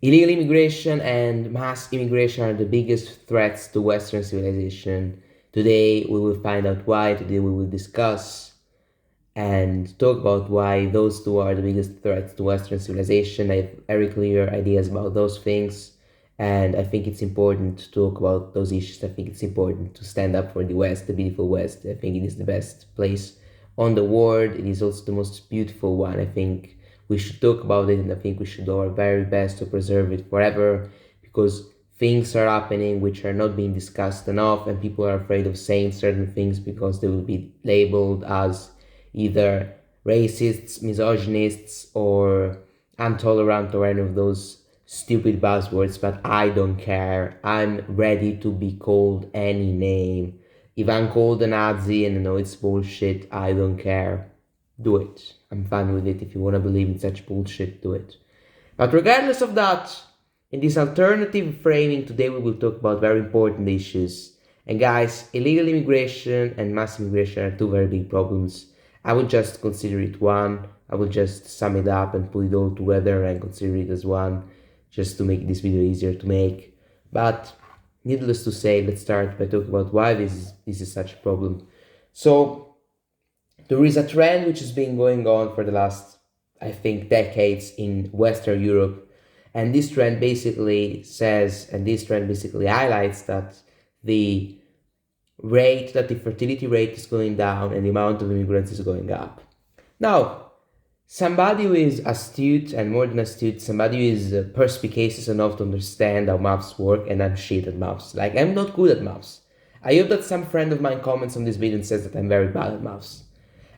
Illegal immigration and mass immigration are the biggest threats to Western civilization. Today we will find out why. Today we will discuss and talk about why those two are the biggest threats to Western civilization. I have very clear ideas about those things, and I think it's important to talk about those issues. I think it's important to stand up for the West, the beautiful West. I think it is the best place on the world. It is also the most beautiful one. I think we should talk about it, and I think we should do our very best to preserve it forever, because things are happening which are not being discussed enough, and people are afraid of saying certain things because they will be labeled as either racists, misogynists, or intolerant, or any of those stupid buzzwords. But I don't care. I'm ready to be called any name. If I'm called a Nazi and I know it's bullshit, I don't care. Do it. I'm fine with it. If you want to believe in such bullshit, do it. But regardless of that, in this alternative framing, today we will talk about very important issues. And guys, illegal immigration and mass immigration are two very big problems. I would just consider it one. I will just sum it up and put it all together and consider it as one, just to make this video easier to make. But needless to say, let's start by talking about why this is such a problem. So there is a trend which has been going on for the last, I think, decades in Western Europe. And this trend basically highlights that the fertility rate is going down and the amount of immigrants is going up. Now, somebody who is astute, and more than astute, somebody who is perspicacious enough to understand how maths work, and I'm shit at maths. Like, I'm not good at maths. I hope that some friend of mine comments on this video and says that I'm very bad at maths.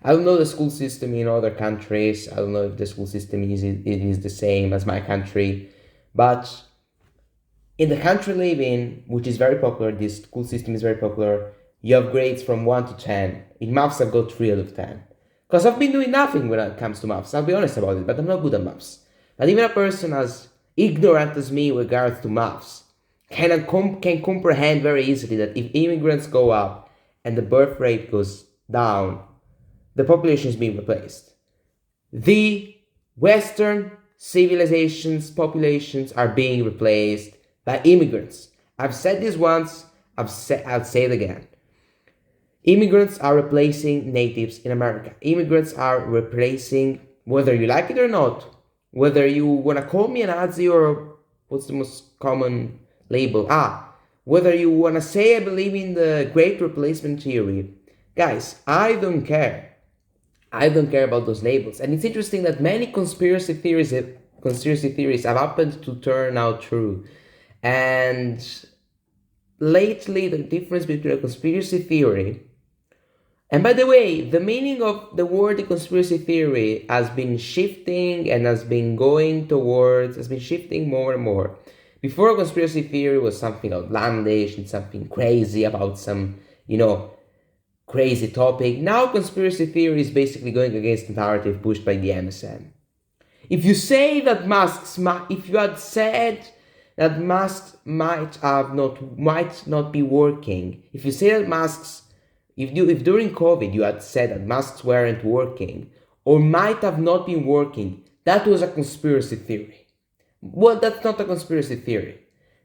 I don't know the school system in other countries. I don't know if the school system is the same as my country. But in the country I live in, which is very popular, this school system is very popular, you have grades from 1 to 10. In maths, I've got 3 out of 10. Because I've been doing nothing when it comes to maths. I'll be honest about it, but I'm not good at maths. But even a person as ignorant as me with regards to maths can comprehend very easily that if immigrants go up and the birth rate goes down, the population is being replaced. The Western civilization's populations are being replaced by immigrants. I've said this once, I'll say it again. Immigrants are replacing natives in America. Immigrants are replacing, whether you like it or not, whether you want to call me a Nazi or what's the most common label? Whether you want to say I believe in the great replacement theory. Guys, I don't care. I don't care about those labels. And it's interesting that many conspiracy theories have happened to turn out true. And lately, the difference between a conspiracy theory, and by the way, the meaning of the word conspiracy theory has been shifting and has been shifting more and more. Before, a conspiracy theory was something outlandish and something crazy about some, crazy topic. Now conspiracy theory is basically going against the narrative pushed by the MSM. If you say that if you had said that masks might not be working, if you say that masks, if during COVID you had said that masks weren't working or might have not been working, that was a conspiracy theory. Well, that's not a conspiracy theory.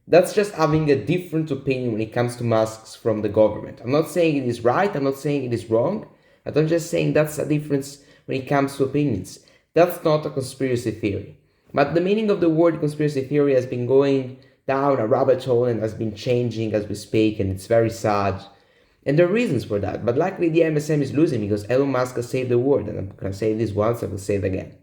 That's just having a different opinion when it comes to masks from the government. I'm not saying it is right, I'm not saying it is wrong, but I'm just saying that's a difference when it comes to opinions. That's not a conspiracy theory. But the meaning of the word conspiracy theory has been going down a rabbit hole and has been changing as we speak, and it's very sad. And there are reasons for that, but luckily the MSM is losing because Elon Musk has saved the world, and I'm going to say this once, I will say it again.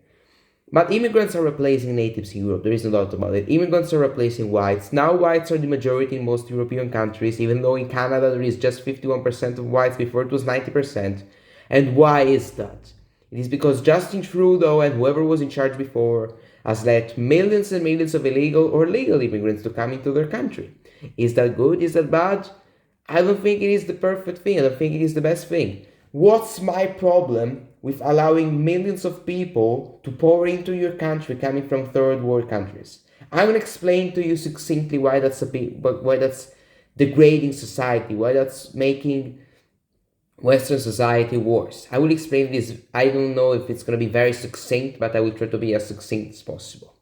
But immigrants are replacing natives in Europe, there is no doubt about it. Immigrants are replacing whites. Now whites are the majority in most European countries, even though in Canada there is just 51% of whites, before it was 90%. And why is that? It is because Justin Trudeau and whoever was in charge before has let millions and millions of illegal or legal immigrants to come into their country. Is that good? Is that bad? I don't think it is the perfect thing. I don't think it is the best thing. What's my problem with allowing millions of people to pour into your country coming from third world countries? I'm going to explain to you succinctly why that's degrading society, why that's making Western society worse. I will explain this. I don't know if it's going to be very succinct, but I will try to be as succinct as possible.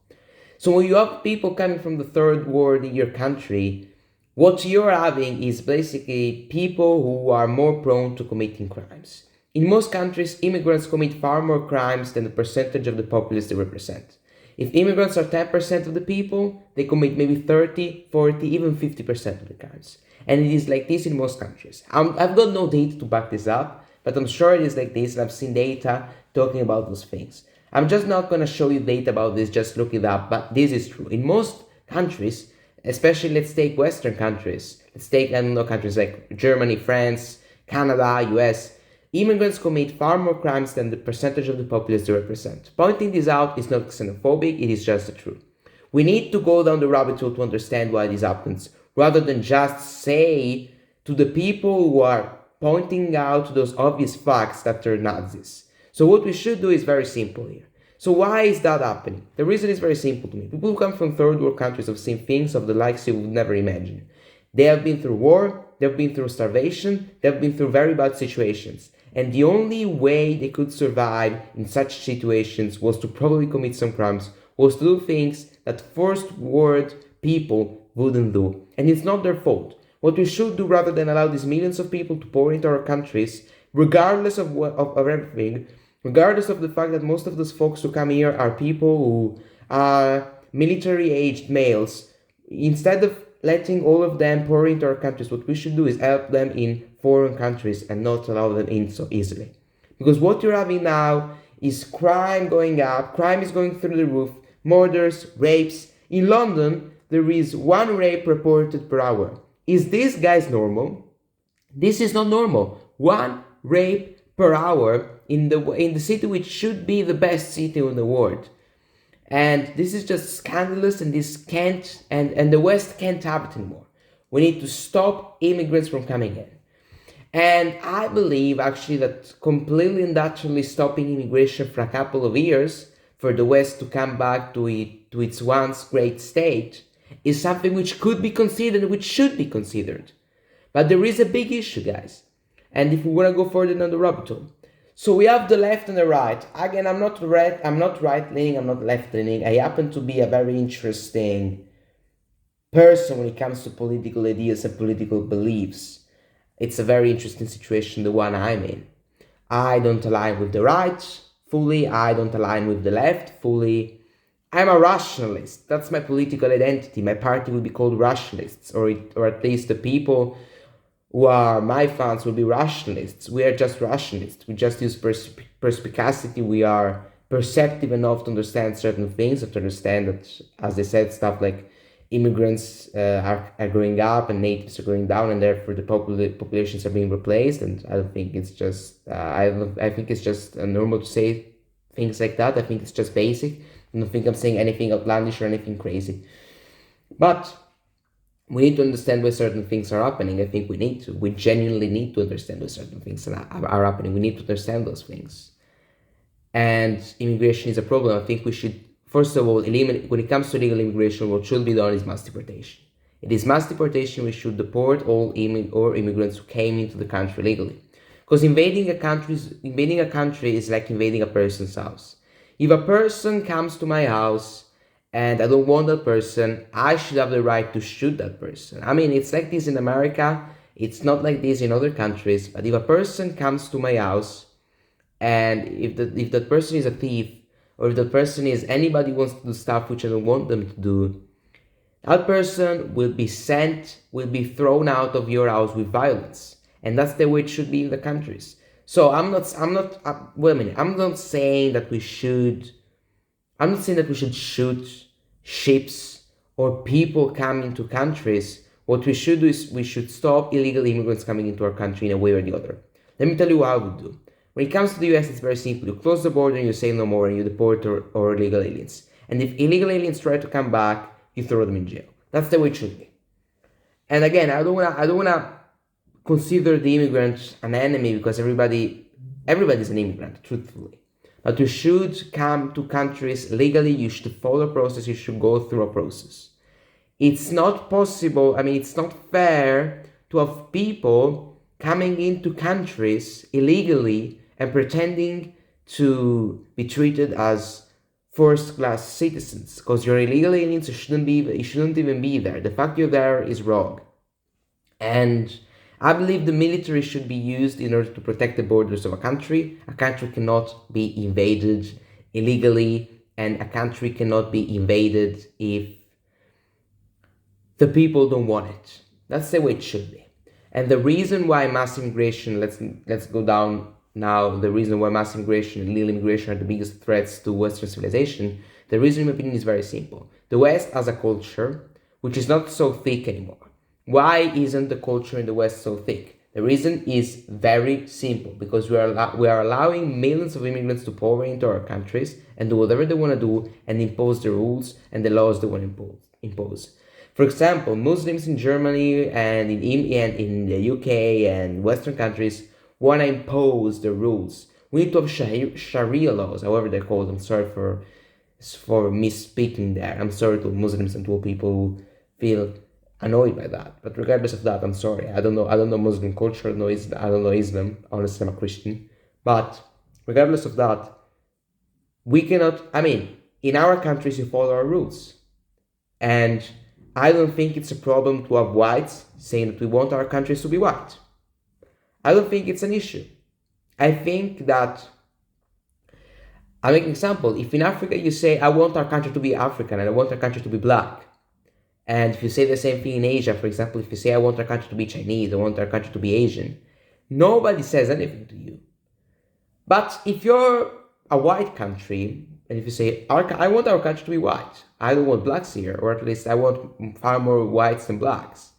So when you have people coming from the third world in your country, what you're having is basically people who are more prone to committing crimes. In most countries, immigrants commit far more crimes than the percentage of the populace they represent. If immigrants are 10% of the people, they commit maybe 30, 40, even 50% of the crimes. And it is like this in most countries. I've got no data to back this up, but I'm sure it is like this, and I've seen data talking about those things. I'm just not going to show you data about this, just look it up, but this is true. In most countries, especially let's take Western countries, let's take, I don't know, countries like Germany, France, Canada, US, immigrants commit far more crimes than the percentage of the populace they represent. Pointing this out is not xenophobic, it is just the truth. We need to go down the rabbit hole to understand why this happens, rather than just say to the people who are pointing out those obvious facts that they're Nazis. So what we should do is very simple here. So why is that happening? The reason is very simple to me. People who come from third world countries have seen things of the likes you would never imagine. They have been through war, they've been through starvation, they've been through very bad situations. And the only way they could survive in such situations was to probably commit some crimes, was to do things that first world people wouldn't do. And it's not their fault. What we should do, rather than allow these millions of people to pour into our countries, regardless of everything, regardless of the fact that most of those folks who come here are people who are military-aged males, instead of letting all of them pour into our countries, what we should do is help them in foreign countries and not allow them in so easily. Because what you're having now is crime going up, crime is going through the roof, murders, rapes. In London, there is 1 rape reported per hour. Is this, guys, normal? This is not normal. 1 rape per hour in the city which should be the best city in the world. And this is just scandalous, and this can't, and the West can't have it anymore. We need to stop immigrants from coming in. And I believe actually that completely and utterly stopping immigration for a couple of years for the West to come back to its once great state is something which could be considered, which should be considered. But there is a big issue, guys. And if we want to go further down the rabbit hole, so we have the left and the right. Again, I'm not right-leaning, I'm not left-leaning. I happen to be a very interesting person when it comes to political ideas and political beliefs. It's a very interesting situation, the one I'm in. I don't align with the right fully. I don't align with the left fully. I'm a rationalist. That's my political identity. My party will be called rationalists, or at least the people who are my fans will be rationalists. We are just rationalists. We just use perspicacity. We are perceptive enough to understand certain things, and to understand that, as they said, stuff like immigrants are growing up and natives are going down, and therefore the populations are being replaced. And I don't think it's just I think it's just normal to say things like that. I think it's just basic. I don't think I'm saying anything outlandish or anything crazy. But we need to understand why certain things are happening. I think we genuinely need to understand why certain things are happening. We need to understand those things. And immigration is a problem. I think we should, first of all, eliminate, when it comes to illegal immigration, what should be done is mass deportation. It is mass deportation. We should deport all immigrants who came into the country legally. Because invading a country is like invading a person's house. If a person comes to my house and I don't want that person, I should have the right to shoot that person. I mean, it's like this in America. It's not like this in other countries. But if a person comes to my house, and if that person is a thief, or if that person is anybody who wants to do stuff which I don't want them to do, that person will be thrown out of your house with violence. And that's the way it should be in the countries. So I'm not saying that we should shoot ships or people coming to countries. What we should do is we should stop illegal immigrants coming into our country in a way or the other. Let me tell you what I would do. When it comes to the US, it's very simple. You close the border and you say no more, and you deport or illegal aliens. And if illegal aliens try to come back, you throw them in jail. That's the way it should be. And again, I don't wanna consider the immigrant an enemy, because everybody's an immigrant, truthfully. But you should come to countries legally. You should follow a process. You should go through a process. It's not possible. I mean, it's not fair to have people coming into countries illegally and pretending to be treated as first-class citizens, because you're illegal aliens. You shouldn't even be there. The fact you're there is wrong, and I believe the military should be used in order to protect the borders of a country. A country cannot be invaded illegally, and a country cannot be invaded if the people don't want it. That's the way it should be. And the reason why mass immigration, let's go down now, the reason why mass immigration and illegal immigration are the biggest threats to Western civilization, the reason, in my opinion, is very simple. The West has a culture which is not so thick anymore. Why isn't the culture in the West so thick? The reason is very simple, because we are allowing millions of immigrants to pour into our countries and do whatever they want to do and impose the rules and the laws they want to impose. For example, Muslims in Germany and in the UK and Western countries want to impose the rules. We need to have Sharia laws, however they're called. I'm sorry for misspeaking there. I'm sorry to Muslims and to people who feel annoyed by that. But regardless of that, I'm sorry. I don't know Muslim culture. I don't know Islam. Honestly, I'm a Christian. But regardless of that, we cannot. In our countries, you follow our rules, and I don't think it's a problem to have whites saying that we want our countries to be white. I don't think it's an issue. I think that, I'll make an example. If in Africa you say, I want our country to be African and I want our country to be black, and if you say the same thing in Asia, for example, if you say, I want our country to be Chinese, I want our country to be Asian, nobody says anything to you. But if you're a white country, and if you say, I want our country to be white, I don't want blacks here, or at least I want far more whites than blacks,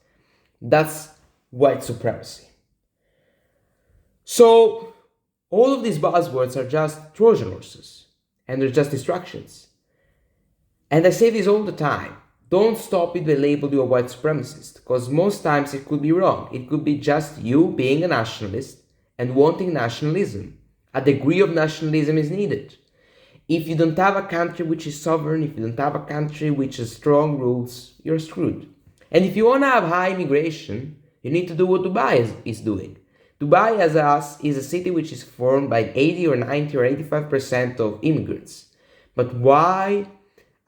that's white supremacy. So all of these buzzwords are just Trojan horses, and they're just distractions. And I say this all the time. Don't stop it by labeling you a white supremacist, because most times it could be wrong. It could be just you being a nationalist and wanting nationalism. A degree of nationalism is needed. If you don't have a country which is sovereign, if you don't have a country which has strong rules, you're screwed. And if you want to have high immigration, you need to do what Dubai is doing. Dubai is a city which is formed by 80 or 90 or 85% of immigrants. But why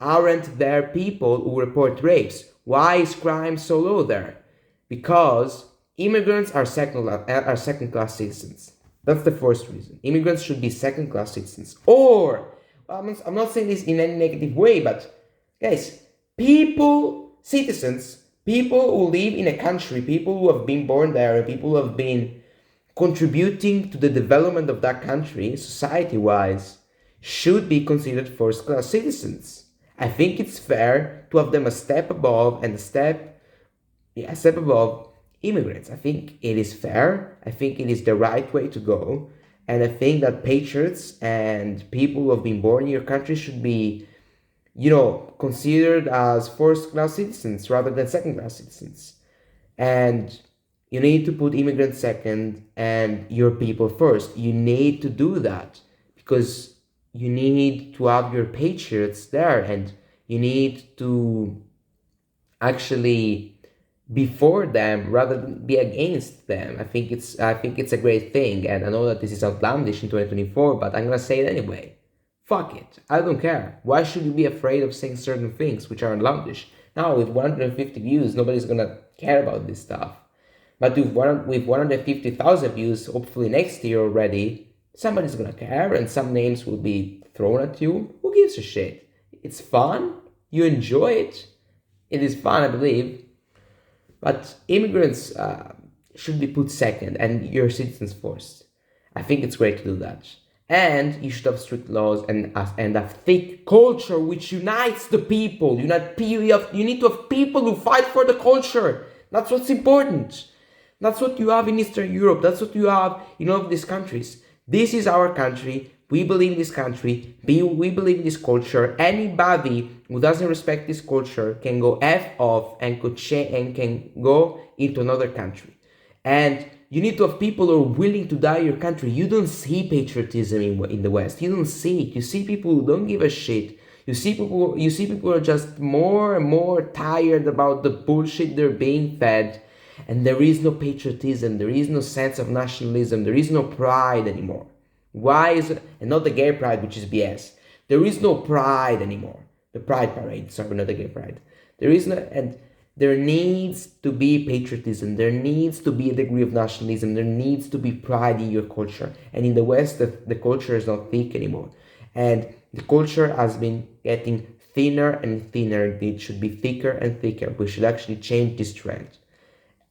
aren't there people who report rapes? Why is crime so low there? Because immigrants are second-class citizens. That's the first reason. Immigrants should be second-class citizens. Or, I'm not saying this in any negative way, but guys, citizens, people who live in a country, people who have been born there, and people who have been contributing to the development of that country, society-wise, should be considered first-class citizens. I think it's fair to have them a step above immigrants. I think it is fair. I think it is the right way to go. And I think that patriots and people who have been born in your country should be, considered as first-class citizens rather than second-class citizens. And you need to put immigrants second and your people first. You need to do that because you need to have your patriots there, and you need to actually be for them rather than be against them. I think it's a great thing, and I know that this is outlandish in 2024, but I'm gonna say it anyway. Fuck it. I don't care. Why should you be afraid of saying certain things which are outlandish? Now, with 150 views, nobody's gonna care about this stuff. But with 150,000 views, hopefully next year already, somebody's gonna care, and some names will be thrown at you. Who gives a shit? It's fun. You enjoy it. It is fun, I believe. But immigrants should be put second, and your citizens first. I think it's great to do that. And you should have strict laws and a thick culture which unites the people. You need to have people who fight for the culture. That's what's important. That's what you have in Eastern Europe. That's what you have in all of these countries. This is our country. We believe in this country. We believe in this culture. Anybody who doesn't respect this culture can go F off and can go into another country. And you need to have people who are willing to die in your country. You don't see patriotism in the West. You don't see it. You see people who don't give a shit. You see people who are just more and more tired about the bullshit they're being fed. And there is no patriotism. There is no sense of nationalism. There is no pride anymore. Why is it? And not the gay pride, which is BS. There is no pride anymore. The pride parade, sorry, not the gay pride. There is no, and there needs to be patriotism. There needs to be a degree of nationalism. There needs to be pride in your culture. And in the West, the culture is not thick anymore. And the culture has been getting thinner and thinner. It should be thicker and thicker. We should actually change this trend.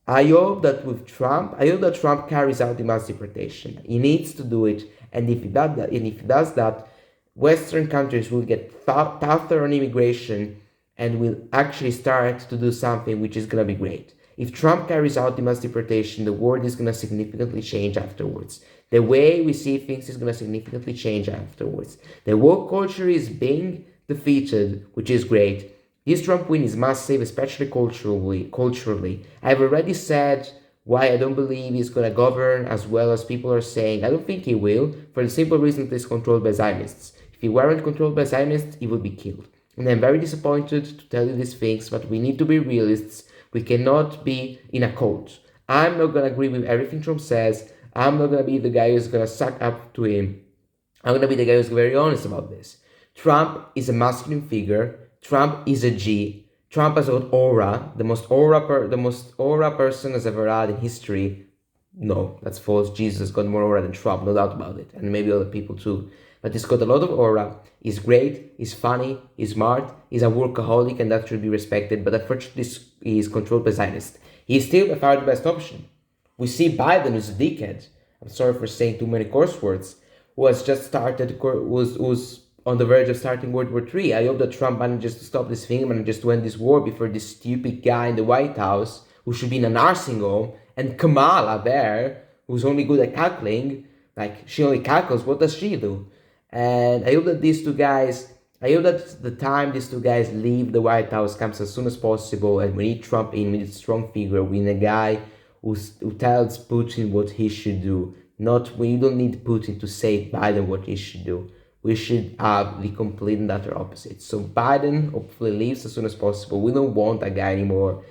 I hope that Trump carries out the mass deportation. He needs to do it, and if he does that, Western countries will get tougher on immigration and will actually start to do something which is gonna be great. If Trump carries out the mass deportation, the world is gonna significantly change afterwards. The way we see things is gonna significantly change afterwards. The woke culture is being defeated, which is great. This Trump win is massive, especially culturally. I've already said why I don't believe he's going to govern as well as people are saying. I don't think he will, for the simple reason that he's controlled by Zionists. If he weren't controlled by Zionists, he would be killed. And I'm very disappointed to tell you these things, but we need to be realists. We cannot be in a cult. I'm not going to agree with everything Trump says. I'm not going to be the guy who's going to suck up to him. I'm going to be the guy who's very honest about this. Trump is a masculine figure. Trump is a G. Trump has got aura, the most aura person has ever had in history. No, that's false. Jesus got more aura than Trump, no doubt about it, and maybe other people too. But he's got a lot of aura. He's great. He's funny. He's smart. He's a workaholic, and that should be respected. But unfortunately, he's controlled by Zionists. He's still by far the best option. We see Biden, who's a dickhead. I'm sorry for saying too many curse words. Who has just started, who's on the verge of starting World War III. I hope that Trump manages to stop this thing, manages to end this war before this stupid guy in the White House, who should be in a nursing home, and Kamala there, who's only good at cackling, like, she only cackles, what does she do? And I hope that I hope that the time these two guys leave the White House comes as soon as possible, and we need Trump in, we need a strong figure, we need a guy who tells Putin what he should do. We don't need Putin to say Biden what he should do. We should have the complete and utter opposite. So Biden hopefully leaves as soon as possible. We don't want that guy anymore.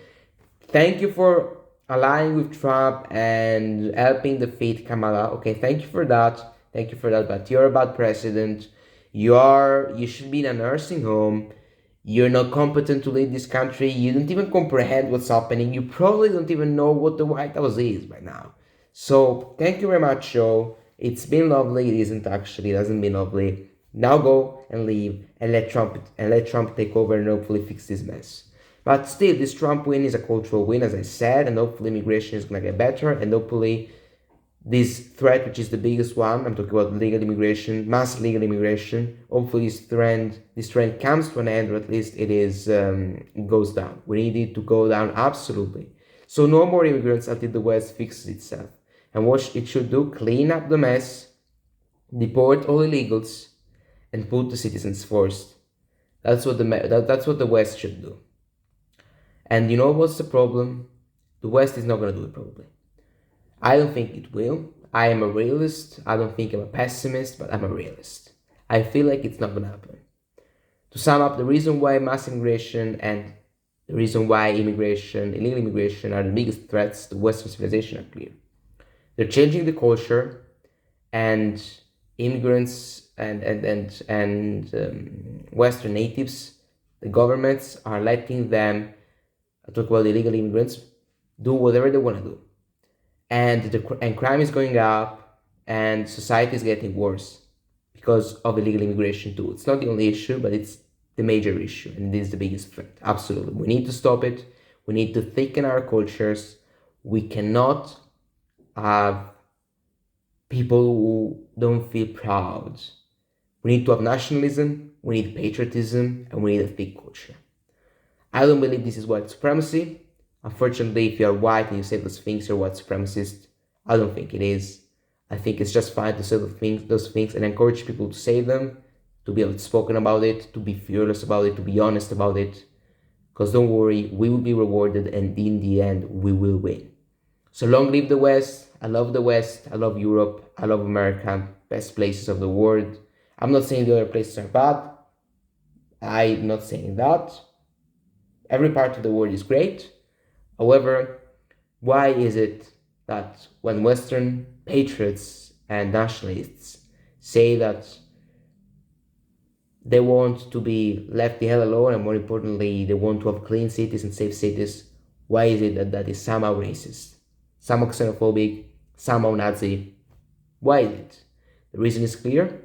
Thank you for aligning with Trump and helping defeat Kamala. Okay, thank you for that. Thank you for that. But you're a bad president. You should be in a nursing home. You're not competent to lead this country. You don't even comprehend what's happening. You probably don't even know what the White House is by now. So thank you very much, Joe. It's been lovely. It isn't actually. It hasn't been lovely. Now go and leave and let Trump take over and hopefully fix this mess. But still, this Trump win is a cultural win, as I said, and hopefully immigration is gonna get better, and hopefully this threat, which is the biggest one, I'm talking about legal immigration, mass legal immigration. Hopefully this trend comes to an end, or at least it goes down. We need it to go down absolutely. So no more immigrants until the West fixes itself. And what it should do, clean up the mess, deport all illegals, and put the citizens first. That's what the West should do. And you know what's the problem? The West is not going to do it probably. I don't think it will. I am a realist. I don't think I'm a pessimist, but I'm a realist. I feel like it's not going to happen. To sum up, the reason why mass immigration and the reason why illegal immigration are the biggest threats to Western civilization are clear. They're changing the culture, and immigrants and Western natives, the governments are letting them, I talk about illegal immigrants, do whatever they want to do. And crime is going up, and society is getting worse because of illegal immigration too. It's not the only issue, but it's the major issue, and it is the biggest threat. Absolutely. We need to stop it. We need to thicken our cultures. We cannot have people who don't feel proud. We need to have nationalism, we need patriotism, and we need a thick culture. I don't believe this is white supremacy. Unfortunately, if you're white and you say those things, you're white supremacist. I don't think it is. I think it's just fine to say those things and encourage people to say them, to be outspoken about it, to be fearless about it, to be honest about it. Because don't worry, we will be rewarded, and in the end, we will win. So long live the West. I love the West. I love Europe. I love America. Best places of the world. I'm not saying the other places are bad. I'm not saying that. Every part of the world is great. However, why is it that when Western patriots and nationalists say that They want to be left the hell alone, and more importantly, they want to have clean cities and safe cities. Why is it that that is somehow racist, somehow xenophobic, somehow Nazi? Why is it? The reason is clear,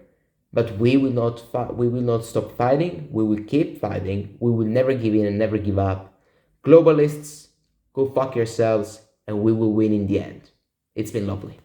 but we will not stop fighting. We will keep fighting. We will never give in and never give up. Globalists, go fuck yourselves, and we will win in the end. It's been lovely.